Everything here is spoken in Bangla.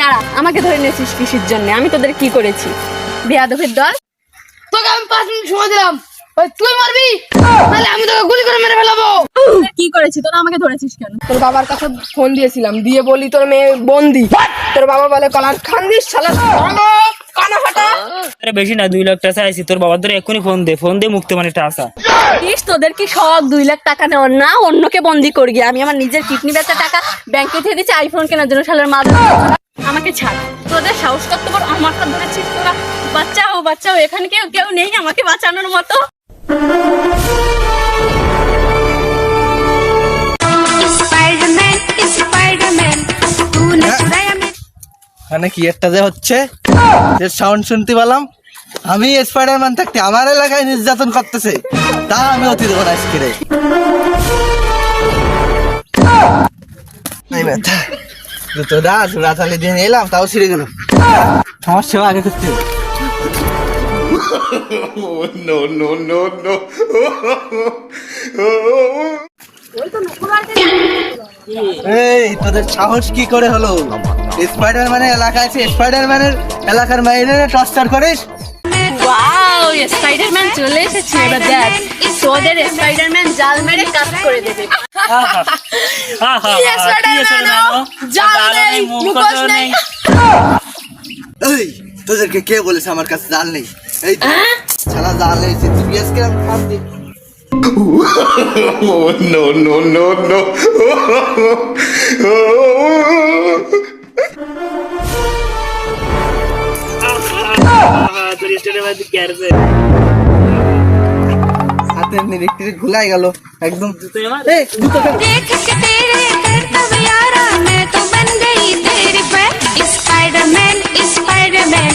কারা আমাকে ধরে নিয়েছিস কিসের জন্য? আমি তোদের কি করেছি? বেয়াদবের দল। তোকে আমি 5 মিনিট সময় দিলাম, ওই তুই মারবি তাহলে আমি তোকে গুলি করে মেরে ফেলাবো। কি করেছি? তোরা আমাকে ধরেছিস কেন? তোর বাবার কাছে ফোন দিয়েছিলাম, দিয়ে বলি তোর মেয়ে বন্দি। তোর বাবা বলে কলার খান্দিস শালা কানা ফাটা। আরে বেশি না, 2 লাখ টাকা চাইছি। তোর বাবার ধরে এক্ষুনি ফোন দে মুক্তি মানে টাকা। তোদের কি শখ 2 লাখ টাকা নেওয়ার না? অন্যকে বন্দি করি আমি আমার নিজের কিডনি বেচা টাকা ব্যাংকে থেকে দিচ্ছি আইফোন কেনার জন্য। শালার মা আমাকে ছাড়। তোদের সাহস করতে পারো আমার হাত ধরেছিস তোরা? বাচ্চাও এখানে কেউ নেই আমাকে বাঁচানোর মতো। মানে কি একটা যে হচ্ছে, যে সাউন্ড শুনতে পেলাম, আমি স্পাইডারম্যান থাকতে আমার এলাকায় নির্যাতন করতেছে, তা আমি অতি দেবো না আজকে রে। জুতোটা চালিয়ে দিয়ে এলাম, তাও ছিঁড়ে গেল। আমার সেবা আগে করতে হবে। এই তোদের সাহস কি করে হলো? স্পাইডারম্যানের এলাকায় আছে, স্পাইডারম্যানের এলাকার বাইরে টর্চার করিস? ওয়াও, স্পাইডারম্যান চলে এসেছে। এবার দেখ তোদের স্পাইডারম্যান জাল মেরে কাজ করে দেবে। এই তোদেরকে কে বলেছে আমার কাছে জাল নেই? এই শালা জাল নেই, তুই আজকে ফাঁস দি। হাতে ইলেকট্রিক ঘুলাই গেল একদম। এই জুতো ফেল। देख के तेरे करतब यारा मैं तो बन गई तेरी पे स्पाइडरमैन स्पाइडरमैन